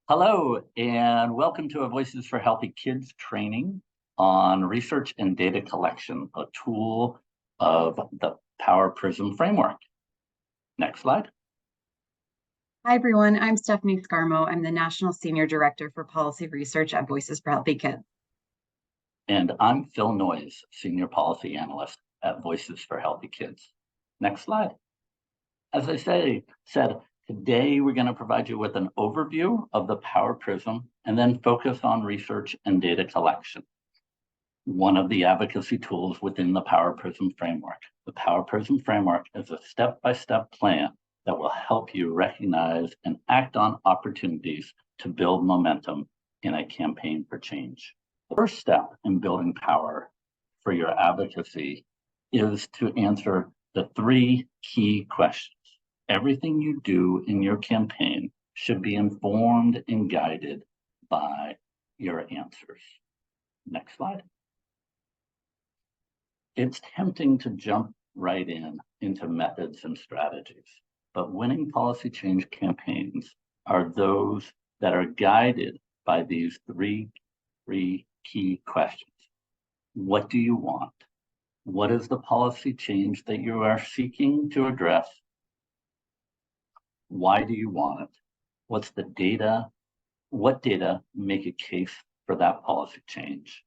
Hello, and welcome to a Voices for Healthy Kids training on research and data collection, a tool of the Power Prism framework. Next slide. Hi, everyone. I'm Stephanie Scarmo. I'm the National Senior Director for Policy Research at Voices for Healthy Kids. And I'm Phil Noyes, Senior Policy Analyst at Voices for Healthy Kids. Next slide. As I said, today we're going to provide you with an overview of the Power Prism and then focus on research and data collection, one of the advocacy tools within the Power Prism framework. The Power Prism framework is a step-by-step plan that will help you recognize and act on opportunities to build momentum in a campaign for change. The first step in building power for your advocacy is to answer the three key questions. Everything you do in your campaign should be informed and guided by your answers. Next slide. It's tempting to jump right into methods and strategies, but winning policy change campaigns are those that are guided by these three key questions. What do you want? What is the policy change that you are seeking to address? Why do you want it? What's the data? What data make a case for that policy change?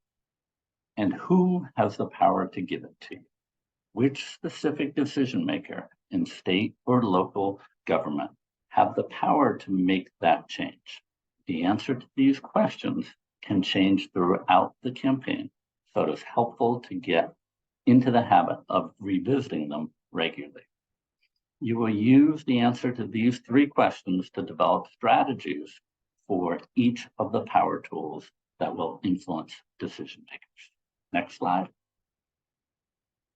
And who has the power to give it to you? Which specific decision maker in state or local government have the power to make that change? The answer to these questions can change throughout the campaign, so it is helpful to get into the habit of revisiting them regularly. You will use the answer to these three questions to develop strategies for each of the power tools that will influence decision makers. Next slide.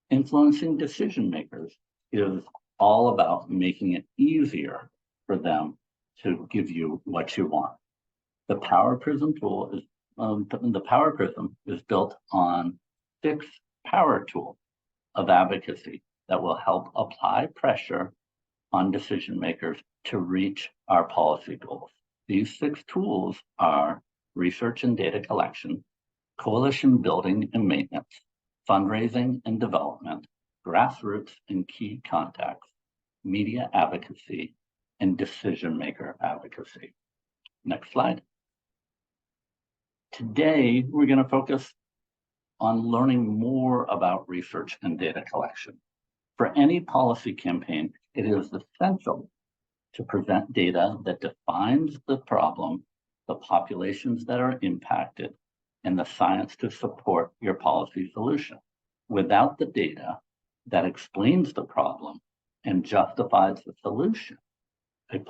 Influencing decision makers is all about making it easier for them to give you what you want. The Power Prism tool is the Power Prism is built on 6 power tools of advocacy that will help apply pressure on decision makers to reach our policy goals. These 6 tools are research and data collection, coalition building and maintenance, fundraising and development, grassroots and key contacts, media advocacy, and decision maker advocacy. Next slide. Today, we're going to focus on learning more about research and data collection. For any policy campaign, it is essential to present data that defines the problem, the populations that are impacted, and the science to support your policy solution. Without the data that explains the problem and justifies the solution, a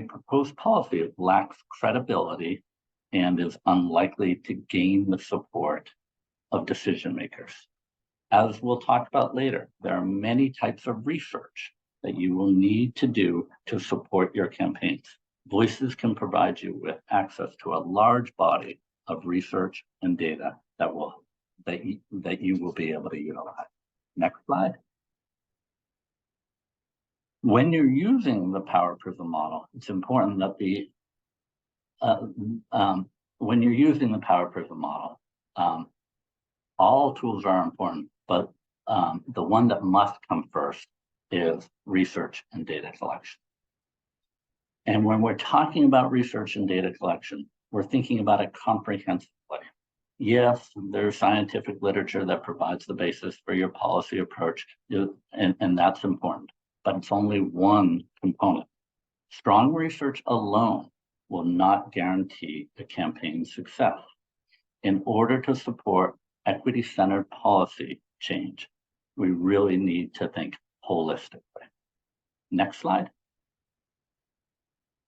proposed policy lacks credibility and is unlikely to gain the support of decision makers. As we'll talk about later, there are many types of research that you will need to do to support your campaigns. Voices can provide you with access to a large body of research and data that you will be able to utilize. Next slide. When you're using the Power Prism model, it's important that when you're using the Power Prism model, all tools are important, but the one that must come first is research and data collection. And when we're talking about research and data collection, we're thinking about it comprehensively. Yes, there's scientific literature that provides the basis for your policy approach, and that's important, but it's only one component. Strong research alone will not guarantee the campaign's success. In order to support equity-centered policy change, we really need to think holistically. Next slide.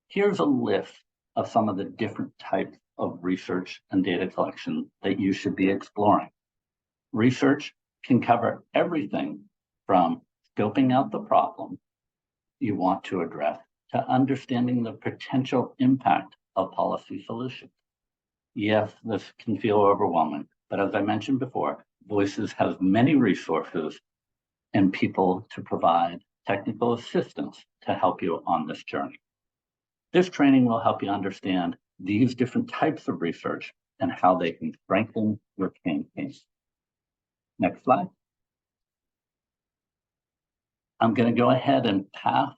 Here's a list of some of the different types of research and data collection that you should be exploring. Research can cover everything from scoping out the problem you want to address to understanding the potential impact of policy solutions. Yes, this can feel overwhelming, but as I mentioned before, Voices has many resources and people to provide technical assistance to help you on this journey. This training will help you understand these different types of research and how they can strengthen your campaigns. Next slide. I'm going to go ahead and pass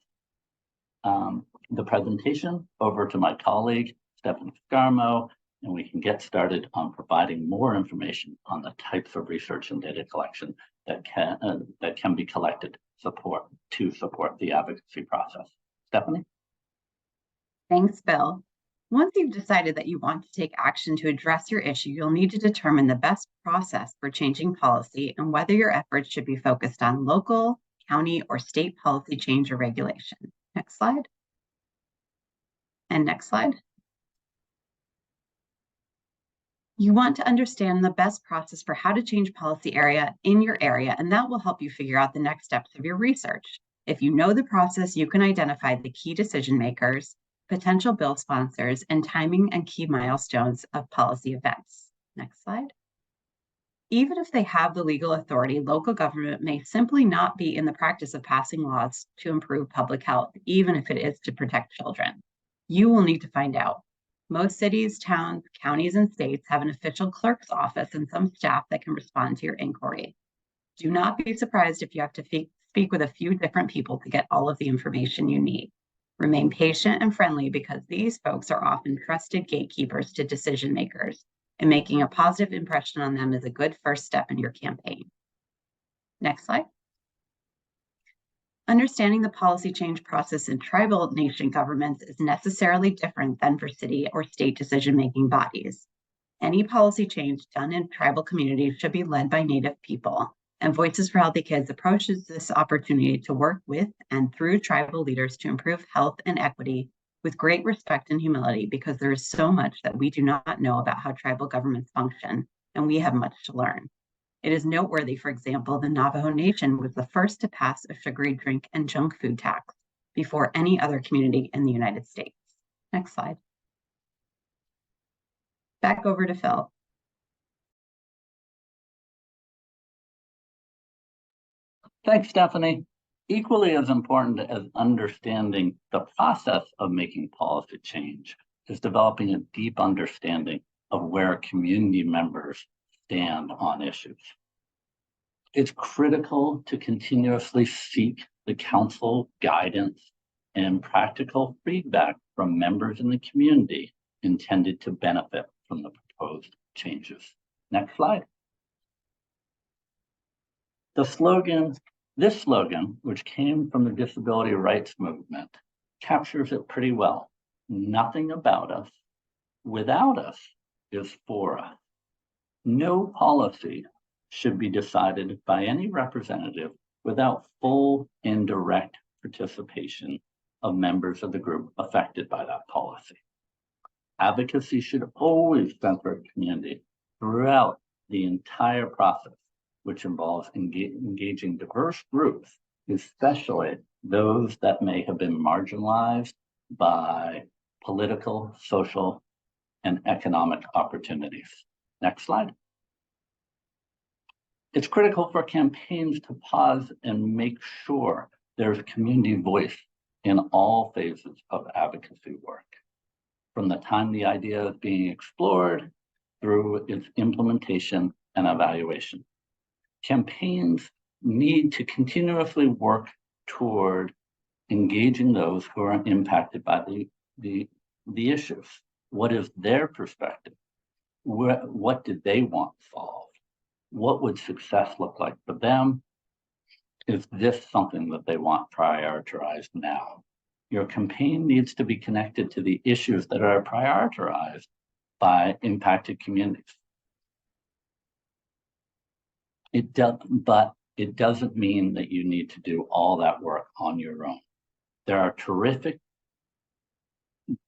the presentation over to my colleague, Stephanie Scarmo, and we can get started on providing more information on the types of research and data collection that can be collected to support the advocacy process. Stephanie? Thanks, Bill. Once you've decided that you want to take action to address your issue, you'll need to determine the best process for changing policy and whether your efforts should be focused on local, county, or state policy change or regulation. Next slide. And next slide. You want to understand the best process for how to change policy in your area, and that will help you figure out the next steps of your research. If you know the process, you can identify the key decision makers, potential bill sponsors, and timing and key milestones of policy events. Next slide. Even if they have the legal authority, local government may simply not be in the practice of passing laws to improve public health, even if it is to protect children. You will need to find out. Most cities, towns, counties, and states have an official clerk's office and some staff that can respond to your inquiry. Do not be surprised if you have to speak with a few different people to get all of the information you need. Remain patient and friendly because these folks are often trusted gatekeepers to decision makers, and making a positive impression on them is a good first step in your campaign. Next slide. Understanding the policy change process in tribal nation governments is necessarily different than for city or state decision-making bodies. Any policy change done in tribal communities should be led by Native people, and Voices for Healthy Kids approaches this opportunity to work with and through tribal leaders to improve health and equity with great respect and humility, because there is so much that we do not know about how tribal governments function, and we have much to learn. It is noteworthy, for example, the Navajo Nation was the first to pass a sugary drink and junk food tax before any other community in the United States. Next slide. Back over to Phil. Thanks, Stephanie. Equally as important as understanding the process of making policy change is developing a deep understanding of where community members stand on issues. It's critical to continuously seek the counsel, guidance, and practical feedback from members in the community intended to benefit from the proposed changes. Next slide. This slogan, which came from the disability rights movement, captures it pretty well. Nothing about us without us is for us. No policy should be decided by any representative without full and direct participation of members of the group affected by that policy. Advocacy should always center community throughout the entire process, which involves engaging diverse groups, especially those that may have been marginalized by political, social, and economic opportunities. Next slide. It's critical for campaigns to pause and make sure there's community voice in all phases of advocacy work, from the time the idea is being explored through its implementation and evaluation. Campaigns need to continuously work toward engaging those who are impacted by the issues. What is their perspective? What did they want solved? What would success look like for them? Is this something that they want prioritized now? Your campaign needs to be connected to the issues that are prioritized by impacted communities. But it doesn't mean that you need to do all that work on your own. There are terrific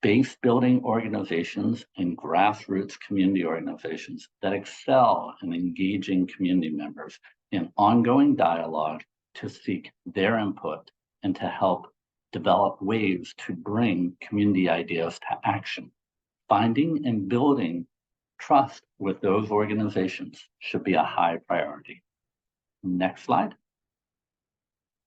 base building organizations and grassroots community organizations that excel in engaging community members in ongoing dialogue to seek their input and to help develop ways to bring community ideas to action. Finding and building trust with those organizations should be a high priority. Next slide.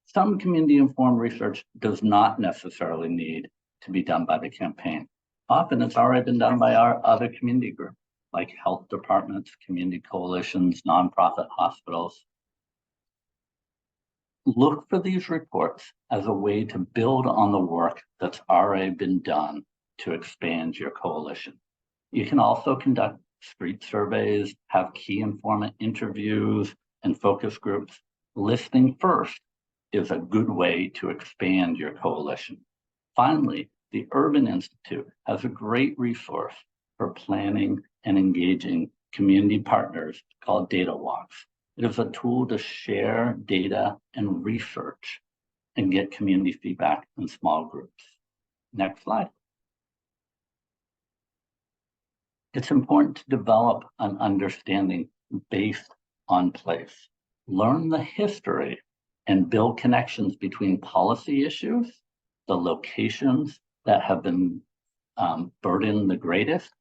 Some community-informed research does not necessarily need to be done by the campaign. Often it's already been done by our other community groups, like health departments, community coalitions, nonprofit hospitals. Look for these reports as a way to build on the work that's already been done to expand your coalition. You can also conduct street surveys, have key informant interviews, and focus groups. Listening first is a good way to expand your coalition. Finally, the Urban Institute has a great resource for planning and engaging community partners called Data Walks. It is a tool to share data and research and get community feedback in small groups. Next slide. It's important to develop an understanding based on place. Learn the history and build connections between policy issues, the locations that have been burdened the greatest,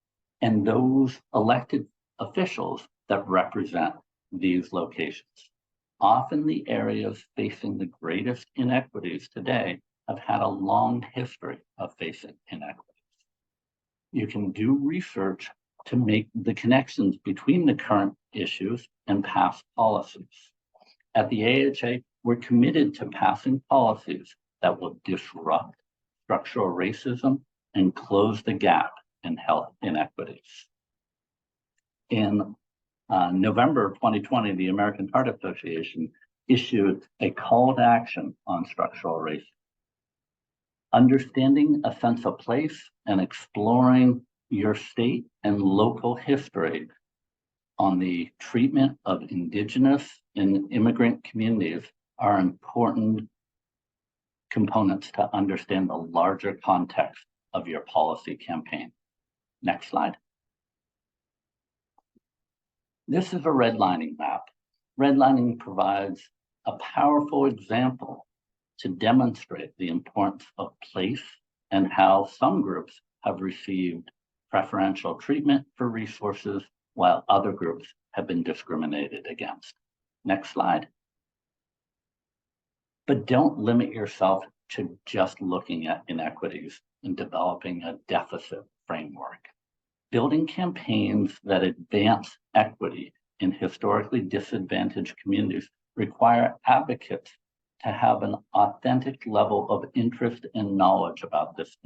and those elected officials that represent these locations. Often the areas facing the greatest inequities today have had a long history of facing inequities. You can do research to make the connections between the current issues and past policies. At the AHA, we're committed to passing policies that will disrupt structural racism and close the gap in health inequities. In November 2020, the American Heart Association issued a call to action on structural racism. Understanding a sense of place and exploring your state and local history on the treatment of Indigenous and immigrant communities are important components to understand the larger context of your policy campaign. Next slide. This is a redlining map. Redlining provides a powerful example to demonstrate the importance of place and how some groups have received preferential treatment for resources while other groups have been discriminated against. Next slide. But don't limit yourself to just looking at inequities and developing a deficit framework. Building campaigns that advance equity in historically disadvantaged communities require advocates to have an authentic level of interest and knowledge about this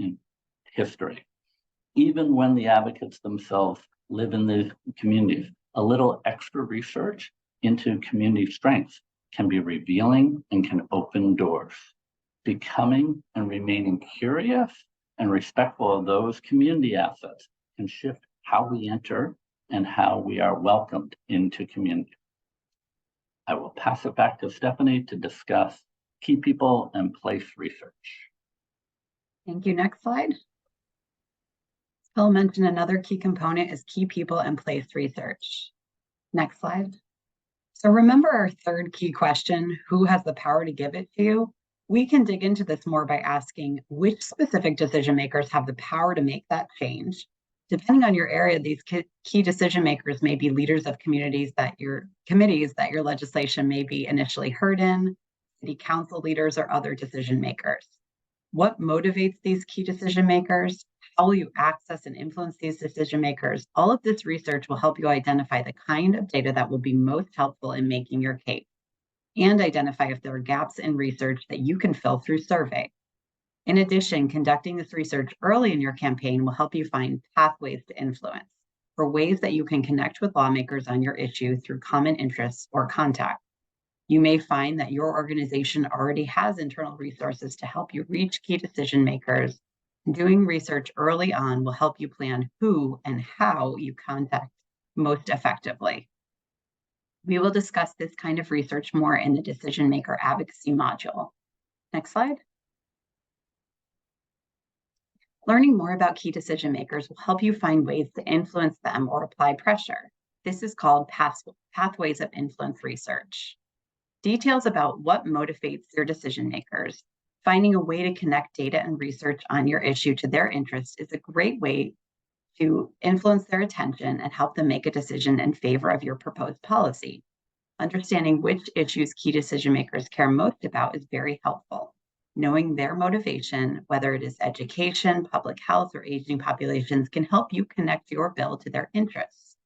history. Even when the advocates themselves live in these communities, a little extra research into community strengths can be revealing and can open doors. Becoming and remaining curious and respectful of those community assets can shift how we enter and how we are welcomed into community. I will pass it back to Stephanie to discuss key people and place research. Thank you. Next slide. Phil mentioned another key component is key people and place research. Next slide. So remember our third key question, who has the power to give it to you? We can dig into this more by asking which specific decision makers have the power to make that change. Depending on your area, these key decision makers may be leaders of communities that your legislation may be initially heard in, city council leaders, or other decision makers. What motivates these key decision makers? How will you access and influence these decision makers? All of this research will help you identify the kind of data that will be most helpful in making your case and identify if there are gaps in research that you can fill through survey. In addition, conducting this research early in your campaign will help you find pathways to influence or ways that you can connect with lawmakers on your issue through common interests or contact. You may find that your organization already has internal resources to help you reach key decision makers. Doing research early on will help you plan who and how you contact most effectively. We will discuss this kind of research more in the decision maker advocacy module. Next slide. Learning more about key decision makers will help you find ways to influence them or apply pressure. This is called pathways of influence research. Details about what motivates your decision makers. Finding a way to connect data and research on your issue to their interests is a great way to influence their attention and help them make a decision in favor of your proposed policy. Understanding which issues key decision makers care most about is very helpful. Knowing their motivation, whether it is education, public health, or aging populations, can help you connect your bill to their interests.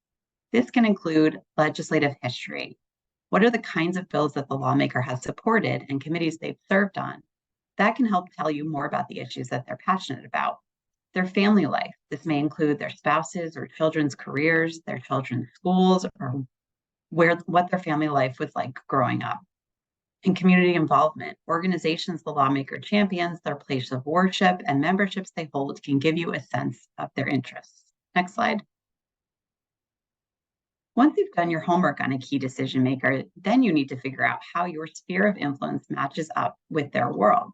This can include legislative history. What are the kinds of bills that the lawmaker has supported and committees they've served on? That can help tell you more about the issues that they're passionate about. Their family life. This may include their spouses or children's careers, their children's schools, or what their family life was like growing up. And community involvement. Organizations the lawmaker champions, their place of worship, and memberships they hold can give you a sense of their interests. Next slide. Once you've done your homework on a key decision maker, then you need to figure out how your sphere of influence matches up with their world.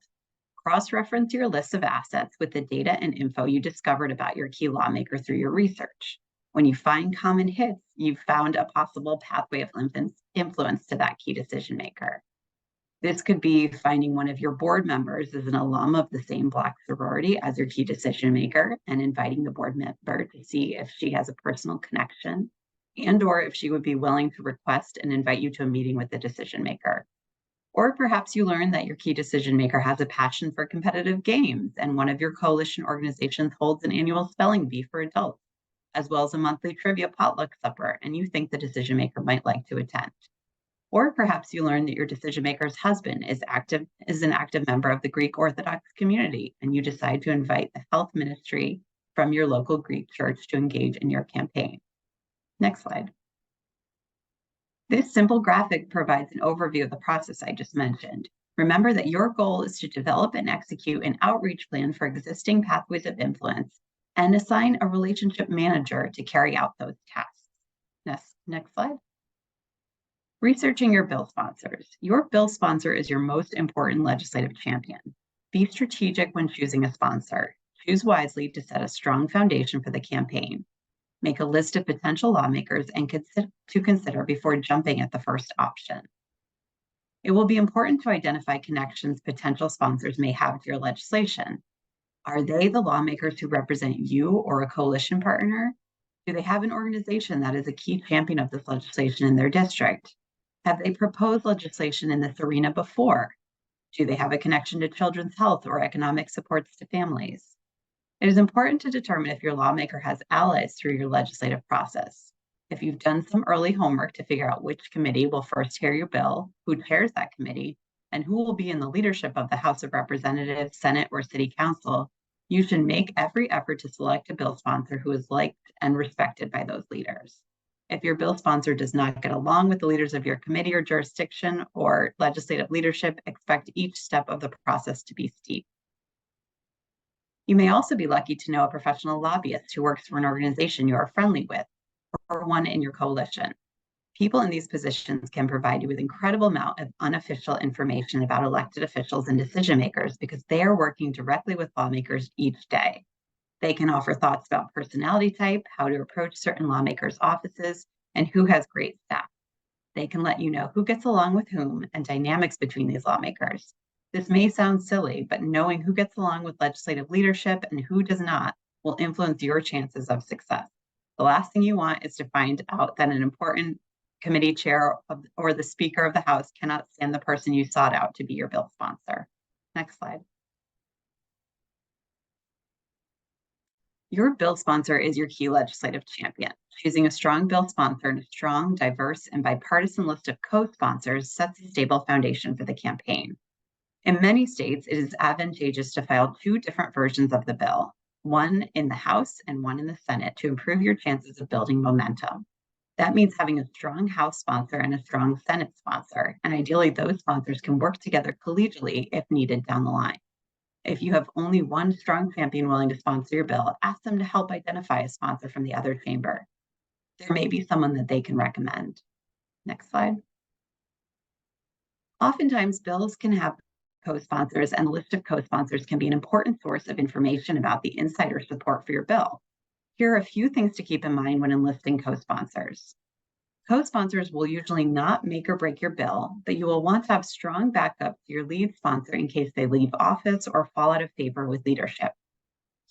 Cross-reference your list of assets with the data and info you discovered about your key lawmaker through your research. When you find common hits, you've found a possible pathway of influence to that key decision maker. This could be finding one of your board members as an alum of the same Black sorority as your key decision maker and inviting the board member to see if she has a personal connection and/or if she would be willing to request and invite you to a meeting with the decision maker. Or perhaps you learn that your key decision maker has a passion for competitive games and one of your coalition organizations holds an annual spelling bee for adults, as well as a monthly trivia potluck supper, and you think the decision maker might like to attend. Or perhaps you learn that your decision maker's husband is an active member of the Greek Orthodox community, and you decide to invite the health ministry from your local Greek church to engage in your campaign. Next slide. This simple graphic provides an overview of the process I just mentioned. Remember that your goal is to develop and execute an outreach plan for existing pathways of influence and assign a relationship manager to carry out those tasks. Next slide. Researching your bill sponsors. Your bill sponsor is your most important legislative champion. Be strategic when choosing a sponsor. Choose wisely to set a strong foundation for the campaign. Make a list of potential lawmakers and consider before jumping at the first option. It will be important to identify connections potential sponsors may have to your legislation. Are they the lawmakers who represent you or a coalition partner? Do they have an organization that is a key champion of this legislation in their district? Have they proposed legislation in this arena before? Do they have a connection to children's health or economic supports to families? It is important to determine if your lawmaker has allies through your legislative process. If you've done some early homework to figure out which committee will first hear your bill, who chairs that committee, and who will be in the leadership of the House of Representatives, Senate, or City Council, you should make every effort to select a bill sponsor who is liked and respected by those leaders. If your bill sponsor does not get along with the leaders of your committee or jurisdiction or legislative leadership, expect each step of the process to be steep. You may also be lucky to know a professional lobbyist who works for an organization you are friendly with or one in your coalition. People in these positions can provide you with incredible amount of unofficial information about elected officials and decision makers because they are working directly with lawmakers each day. They can offer thoughts about personality type, how to approach certain lawmakers' offices, and who has great staff. They can let you know who gets along with whom and dynamics between these lawmakers. This may sound silly, but knowing who gets along with legislative leadership and who does not will influence your chances of success. The last thing you want is to find out that an important committee chair or the Speaker of the House cannot stand the person you sought out to be your bill sponsor. Next slide. Your bill sponsor is your key legislative champion. Choosing a strong bill sponsor and a strong, diverse, and bipartisan list of co-sponsors sets a stable foundation for the campaign. In many states, it is advantageous to file two different versions of the bill, one in the House and one in the Senate, to improve your chances of building momentum. That means having a strong House sponsor and a strong Senate sponsor, and ideally those sponsors can work together collegially if needed down the line. If you have only one strong champion willing to sponsor your bill, ask them to help identify a sponsor from the other chamber. There may be someone that they can recommend. Next slide. Oftentimes, bills can have co-sponsors, and a list of co-sponsors can be an important source of information about the insider support for your bill. Here are a few things to keep in mind when enlisting co-sponsors. Co-sponsors will usually not make or break your bill, but you will want to have strong backup to your lead sponsor in case they leave office or fall out of favor with leadership.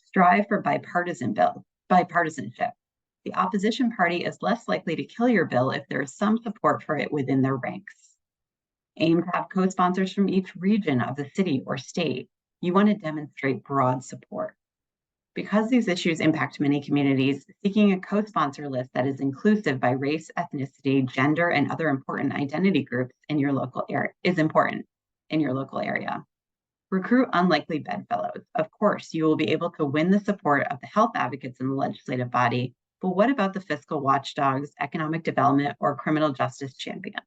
Strive for bipartisanship. The opposition party is less likely to kill your bill if there is some support for it within their ranks. Aim to have co-sponsors from each region of the city or state. You want to demonstrate broad support. Because these issues impact many communities, seeking a co-sponsor list that is inclusive by race, ethnicity, gender, and other important identity groups in your local area is important in your local area. Recruit unlikely bedfellows. Of course, you will be able to win the support of the health advocates in the legislative body, but what about the fiscal watchdogs, economic development, or criminal justice champions?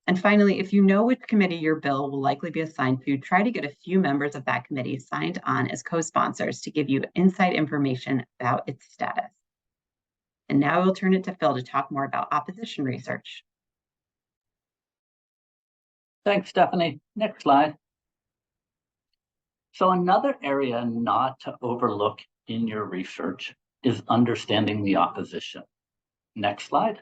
And finally, if you know which committee your bill will likely be assigned to, try to get a few members of that committee signed on as co-sponsors to give you inside information about its status. And now we'll turn it to Phil to talk more about opposition research. Thanks, Stephanie. Next slide. So another area not to overlook in your research is understanding the opposition. Next slide.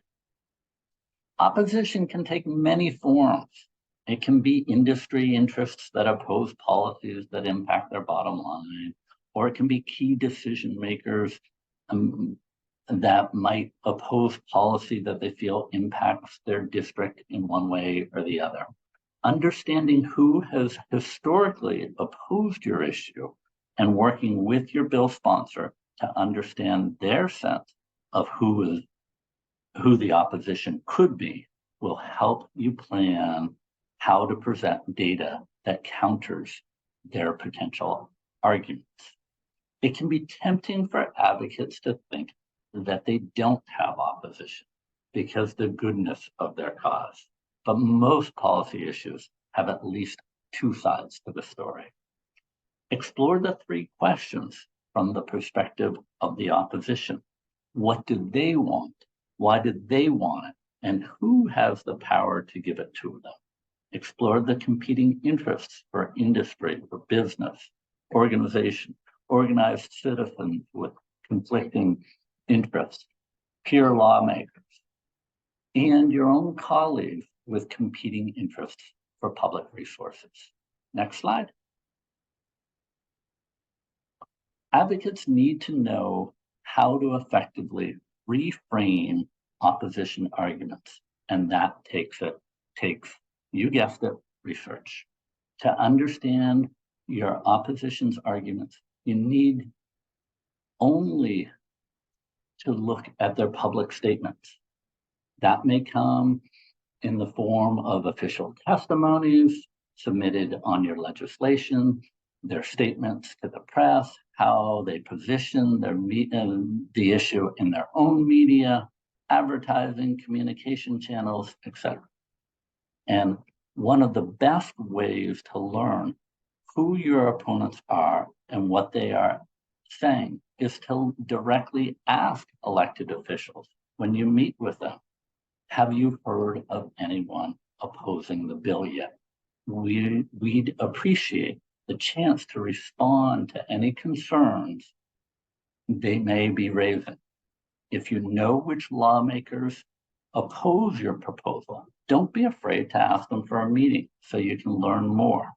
Opposition can take many forms. It can be industry interests that oppose policies that impact their bottom line, or it can be key decision makers that might oppose policy that they feel impacts their district in one way or the other. Understanding who has historically opposed your issue and working with your bill sponsor to understand their sense of who the opposition could be will help you plan how to present data that counters their potential arguments. It can be tempting for advocates to think that they don't have opposition because the goodness of their cause. But most policy issues have at least two sides to the story. Explore the three questions from the perspective of the opposition. What do they want? Why did they want it? And who has the power to give it to them? Explore the competing interests for industry, for business, organization, organized citizens with conflicting interests, peer lawmakers, and your own colleagues with competing interests for public resources. Next slide. Advocates need to know how to effectively reframe opposition arguments, and that takes, you guessed it, research. To understand your opposition's arguments, you need only to look at their public statements. That may come in the form of official testimonies submitted on your legislation, their statements to the press, how they position the issue in their own media, advertising, communication channels, etc. And one of the best ways to learn who your opponents are and what they are saying is to directly ask elected officials when you meet with them, have you heard of anyone opposing the bill yet? We'd appreciate the chance to respond to any concerns they may be raising. If you know which lawmakers oppose your proposal, don't be afraid to ask them for a meeting so you can learn more.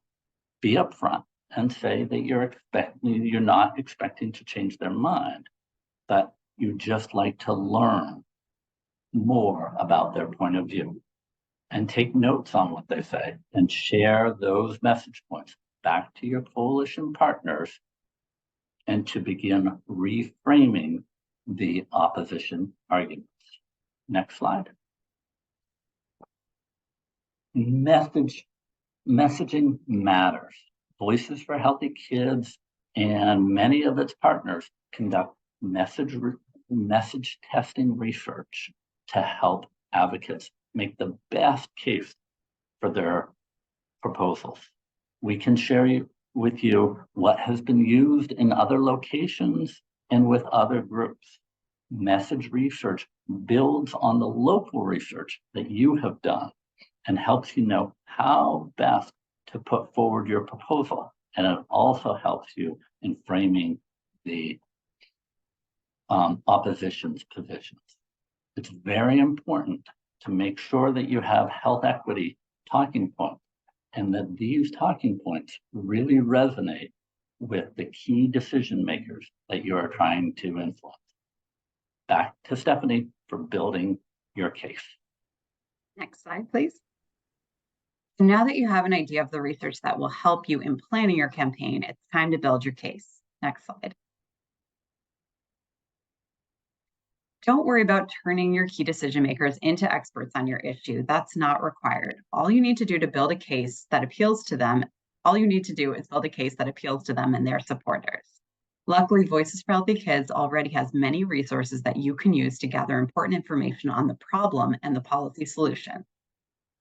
Be upfront and say that you're not expecting to change their mind, but you just like to learn more about their point of view, and take notes on what they say and share those message points back to your coalition partners and to begin reframing the opposition arguments. Next slide. Messaging matters. Voices for Healthy Kids and many of its partners conduct message testing research to help advocates make the best case for their proposals. We can share with you what has been used in other locations and with other groups. Message research builds on the local research that you have done and helps you know how best to put forward your proposal. And it also helps you in framing the opposition's positions. It's very important to make sure that you have health equity talking points and that these talking points really resonate with the key decision makers that you are trying to influence. Back to Stephanie for building your case. Next slide, please. So now that you have an idea of the research that will help you in planning your campaign, it's time to build your case. Next slide. Don't worry about turning your key decision makers into experts on your issue. That's not required. All you need to do to build a case that appeals to them, all you need to do is build a case that appeals to them and their supporters. Luckily, Voices for Healthy Kids already has many resources that you can use to gather important information on the problem and the policy solution.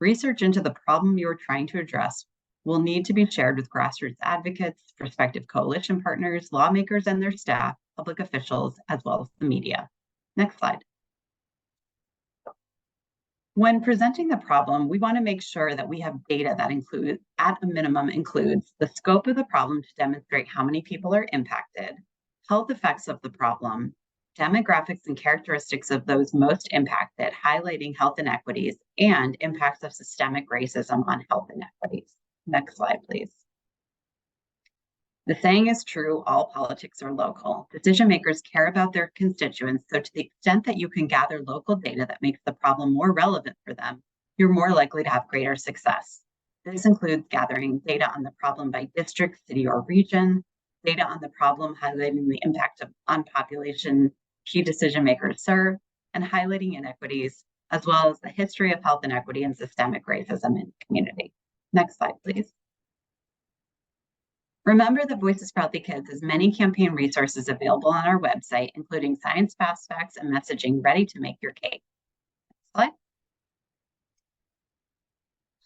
Research into the problem you are trying to address will need to be shared with grassroots advocates, prospective coalition partners, lawmakers and their staff, public officials, as well as the media. Next slide. When presenting the problem, we want to make sure that we have data that includes, at a minimum, includes the scope of the problem to demonstrate how many people are impacted, health effects of the problem, demographics and characteristics of those most impacted, highlighting health inequities, and impacts of systemic racism on health inequities. Next slide, please. The saying is true, all politics are local. Decision makers care about their constituents, so to the extent that you can gather local data that makes the problem more relevant for them, you're more likely to have greater success. This includes gathering data on the problem by district, city, or region, data on the problem highlighting the impact on population key decision makers serve, and highlighting inequities, as well as the history of health inequity and systemic racism in the community. Next slide, please. Remember that Voices for Healthy Kids has many campaign resources available on our website, including science, fast facts, and messaging ready to make your case. Next slide.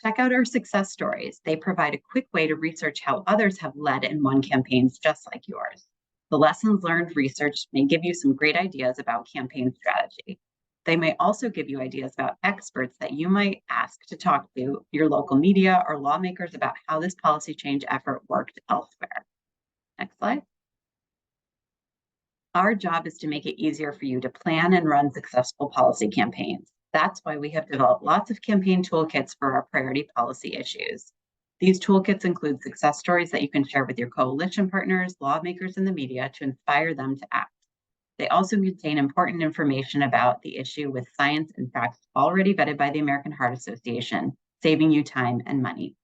Check out our success stories. They provide a quick way to research how others have led and won campaigns just like yours. The lessons learned research may give you some great ideas about campaign strategy. They may also give you ideas about experts that you might ask to talk to your local media or lawmakers about how this policy change effort worked elsewhere. Next slide. Our job is to make it easier for you to plan and run successful policy campaigns. That's why we have developed lots of campaign toolkits for our priority policy issues. These toolkits include success stories that you can share with your coalition partners, lawmakers, and the media to inspire them to act. They also contain important information about the issue with science and facts already vetted by the American Heart Association, saving you time and money.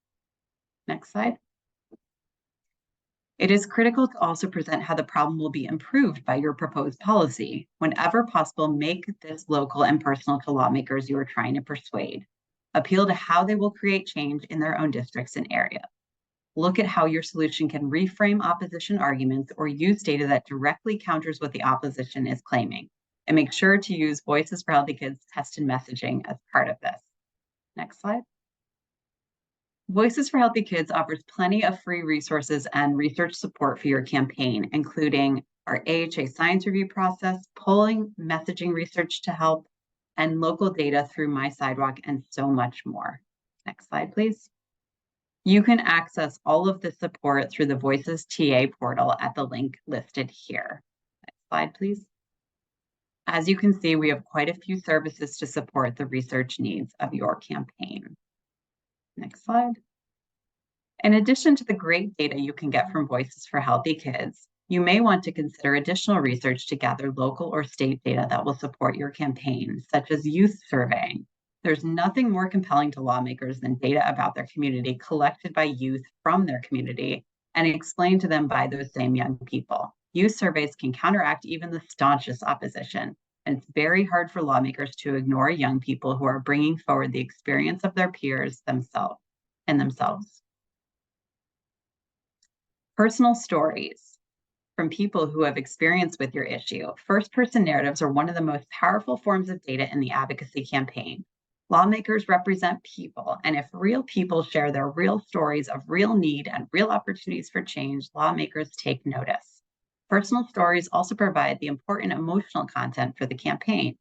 Next slide. It is critical to also present how the problem will be improved by your proposed policy. Whenever possible, make this local and personal to lawmakers you are trying to persuade. Appeal to how they will create change in their own districts and areas. Look at how your solution can reframe opposition arguments or use data that directly counters what the opposition is claiming. And make sure to use Voices for Healthy Kids tested messaging as part of this. Next slide. Voices for Healthy Kids offers plenty of free resources and research support for your campaign, including our AHA science review process, polling, messaging research to help, and local data through My Sidewalk, and so much more. Next slide, please. You can access all of this support through the Voices TA portal at the link listed here. Next slide, please. As you can see, we have quite a few services to support the research needs of your campaign. Next slide. In addition to the great data you can get from Voices for Healthy Kids, you may want to consider additional research to gather local or state data that will support your campaign, such as youth surveying. There's nothing more compelling to lawmakers than data about their community collected by youth from their community and explained to them by those same young people. Youth surveys can counteract even the staunchest opposition, and it's very hard for lawmakers to ignore young people who are bringing forward the experience of their peers themselves. Personal stories from people who have experience with your issue. First-person narratives are one of the most powerful forms of data in the advocacy campaign. Lawmakers represent people, and if real people share their real stories of real need and real opportunities for change, lawmakers take notice. Personal stories also provide the important emotional content for the campaign.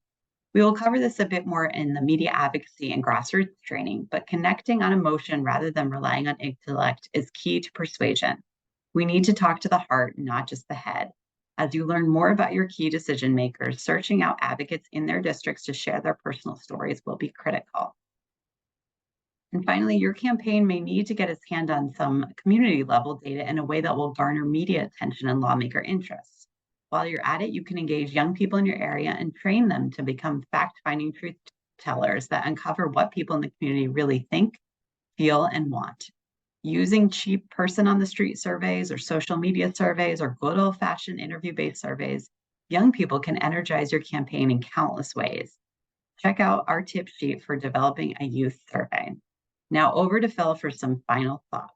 We will cover this a bit more in the media advocacy and grassroots training, but connecting on emotion rather than relying on intellect is key to persuasion. We need to talk to the heart, not just the head. As you learn more about your key decision makers, searching out advocates in their districts to share their personal stories will be critical. And finally, your campaign may need to get its hand on some community level data in a way that will garner media attention and lawmaker interest. While you're at it, you can engage young people in your area and train them to become fact-finding truth tellers that uncover what people in the community really think, feel, and want. Using cheap person on the street surveys or social media surveys or good old-fashioned interview-based surveys, young people can energize your campaign in countless ways. Check out our tip sheet for developing a youth survey. Now over to Phil for some final thoughts.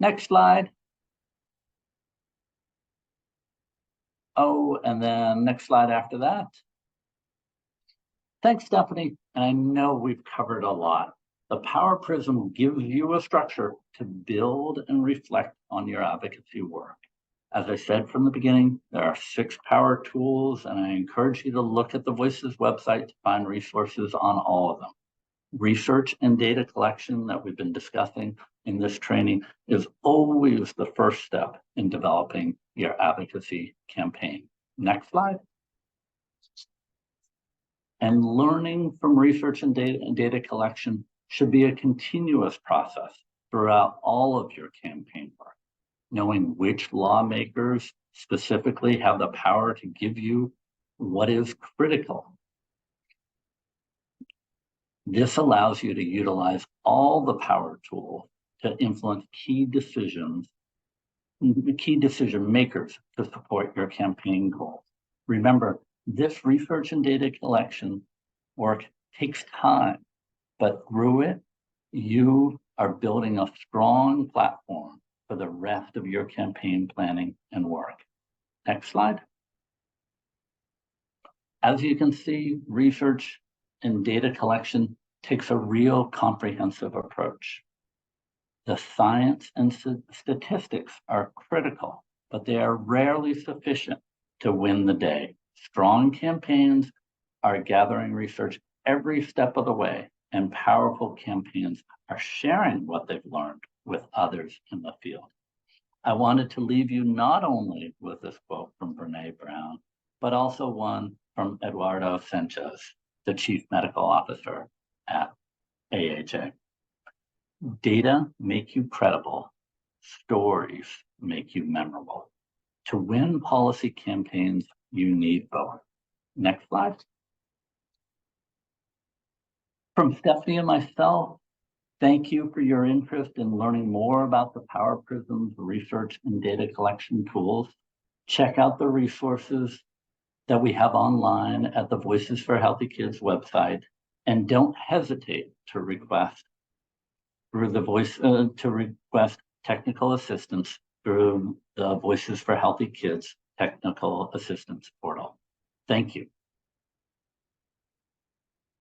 Next slide. Oh, and then next slide after that. Thanks, Stephanie. And I know we've covered a lot. The Power Prism gives you a structure to build and reflect on your advocacy work. As I said from the beginning, there are 6 power tools, and I encourage you to look at the Voices website to find resources on all of them. Research and data collection that we've been discussing in this training is always the first step in developing your advocacy campaign. Next slide. And learning from research and data collection should be a continuous process throughout all of your campaign work. Knowing which lawmakers specifically have the power to give you what is critical. This allows you to utilize all the power tools to influence key decision makers to support your campaign goals. Remember, this research and data collection work takes time, but through it, you are building a strong platform for the rest of your campaign planning and work. Next slide. As you can see, research and data collection takes a real comprehensive approach. The science and statistics are critical, but they are rarely sufficient to win the day. Strong campaigns are gathering research every step of the way, and powerful campaigns are sharing what they've learned with others in the field. I wanted to leave you not only with this quote from Brene Brown, but also one from Eduardo Sanchez, the Chief Medical Officer at AHA. Data make you credible. Stories make you memorable. To win policy campaigns, you need both. Next slide. From Stephanie and myself, thank you for your interest in learning more about the Power Prism's research and data collection tools. Check out the resources that we have online at the Voices for Healthy Kids website, and don't hesitate to request technical assistance through the Voices for Healthy Kids technical assistance portal. Thank you.